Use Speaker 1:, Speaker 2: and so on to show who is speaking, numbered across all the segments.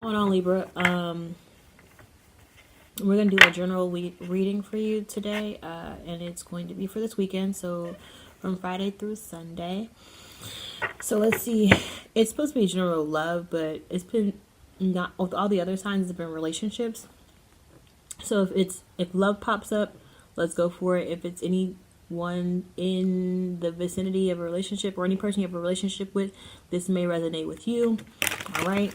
Speaker 1: Going on, Libra. We're gonna do a general reading for you today, and it's going to be for this weekend, so from Friday through Sunday. So let's see. It's supposed to be general love, but it's been not with all the other signs. It's been relationships. So if love pops up, let's go for it. If it's anyone in the vicinity of a relationship or any person you have a relationship with, this may resonate with you. All right.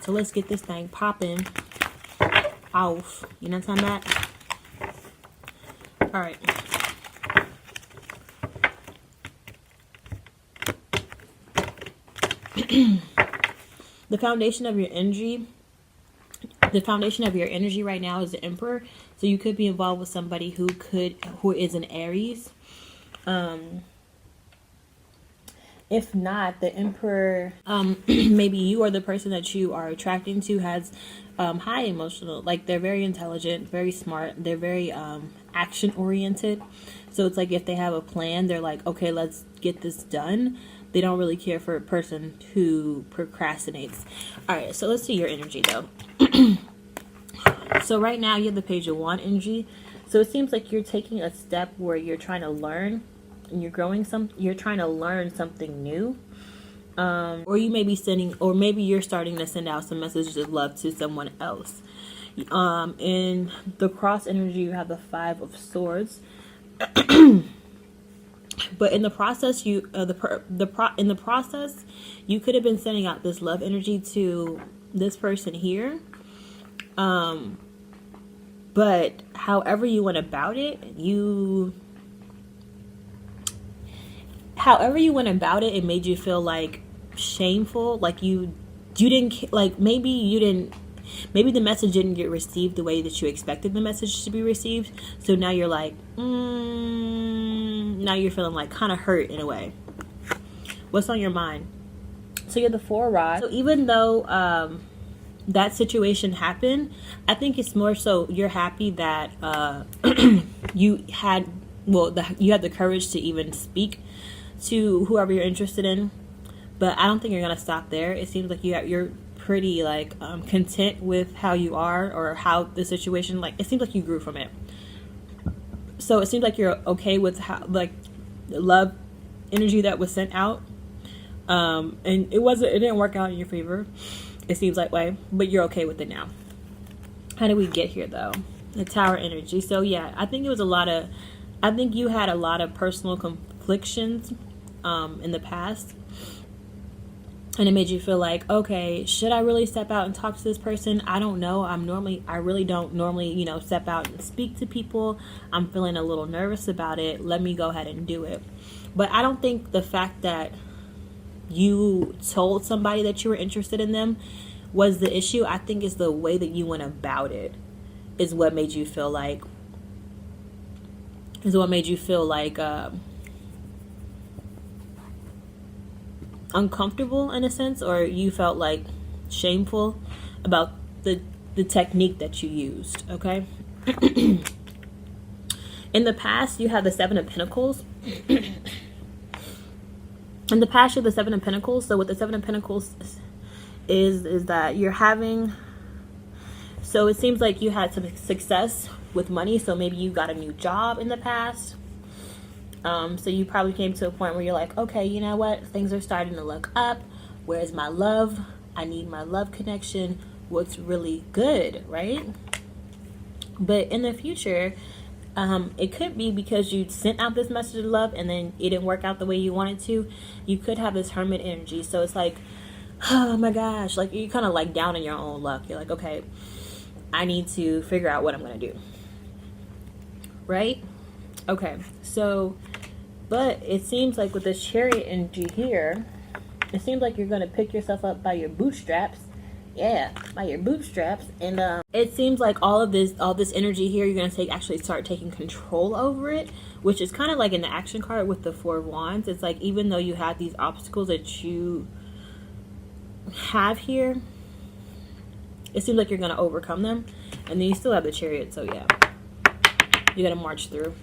Speaker 1: So let's get this thing popping off. You know what I'm talking about? All right. The foundation of your energy right now is the Emperor. So you could be involved with somebody who is an Aries. If not, the Emperor, maybe you or the person that you are attracting to has high emotional, like they're very intelligent, very smart, they're very action oriented. So it's like if they have a plan, they're like, okay, let's get this done. They don't really care for a person who procrastinates. All right, so let's see your energy though. So right now you have the Page of Wands energy. So it seems like you're taking a step where you're trying to learn and you're trying to learn something new. Or you may be or maybe you're starting to send out some messages of love to someone else. In the cross energy, you have the Five of Swords. But in the process, you could have been sending out this love energy to this person here. But however you went about it, it made you feel like shameful, like you didn't, like maybe the message didn't get received the way that you expected the message to be received. So now you're like, now you're feeling like kind of hurt in a way. What's on your mind? So you have the Four of Rods. So even though that situation happened, I think it's more so you're happy that you had the courage to even speak to whoever you're interested in. But I don't think you're gonna stop there. It seems like you're pretty like content with how you are or how the situation, like it seems like you grew from it. So it seems like you're okay with how, like, the love energy that was sent out, and it didn't work out in your favor, it seems like way, but you're okay with it now. How did we get here though? The Tower energy. So yeah, I think you had a lot of personal conflictions in the past, and it made you feel like, okay, should I really step out and talk to this person? I don't know. I really don't normally, step out and speak to people. I'm feeling a little nervous about it. Let me go ahead and do it. But I don't think the fact that you told somebody that you were interested in them was the issue. I think it's the way that you went about it is what made you feel like uncomfortable in a sense, or you felt like shameful about the technique that you used. Okay. In the past, you have the Seven of Pentacles. In the past, you have the Seven of Pentacles. So what the Seven of Pentacles is that you're having, so it seems like you had some success with money. So maybe you got a new job in the past. So you probably came to a point where you're like, okay, you know what? Things are starting to look up. Where's my love? I need my love connection. What's really good, right? But in the future, it could be because you sent out this message of love and then it didn't work out the way you wanted to. You could have this Hermit energy. So it's like, oh my gosh, like you're kind of like down in your own luck. You're like, okay, I need to figure out what I'm going to do. Right? Okay, so, but it seems like with this Chariot energy here, it seems like you're going to pick yourself up by your bootstraps. Yeah, by your bootstraps. And it seems like all this energy here, you're going to actually start taking control over it, which is kind of like in the action card with the Four of Wands. It's like, even though you have these obstacles that you have here, it seems like you're going to overcome them. And then you still have the Chariot, so yeah, you got to march through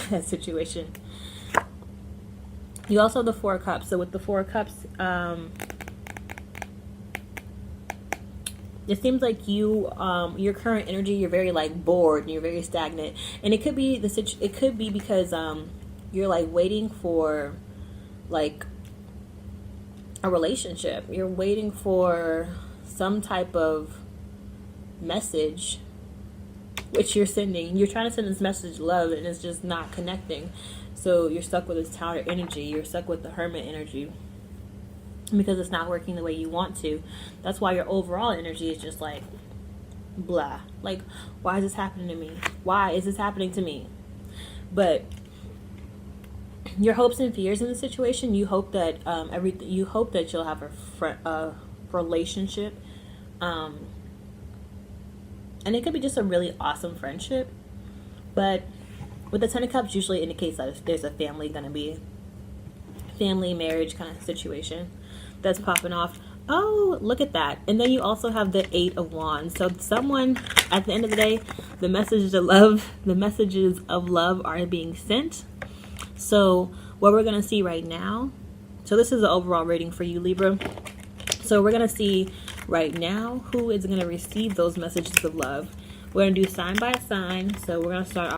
Speaker 1: that situation. You also have the Four of Cups. So with the Four of Cups, it seems like you, your current energy, you're very like bored and you're very stagnant, and it could be it could be because you're like waiting for like a relationship. You're waiting for some type of message which you're sending. You're trying to send this message love, and it's just not connecting. So you're stuck with this Tower energy. You're stuck with the Hermit energy because it's not working the way you want to. That's why your overall energy is just like blah. Like, why is this happening to me? Why is this happening to me? But your hopes and fears in the situation, you hope that you hope that you'll have a relationship, and it could be just a really awesome friendship. But with the Ten of Cups, usually indicates that there's a family gonna be family marriage kind of situation that's popping off. Oh, look at that. And then you also have the Eight of Wands. So someone, at the end of the day, the messages of love are being sent. So what we're going to see right now, so this is the overall rating for you, Libra. So we're going to see right now who is going to receive those messages of love. We're going to do sign by sign. So we're going to start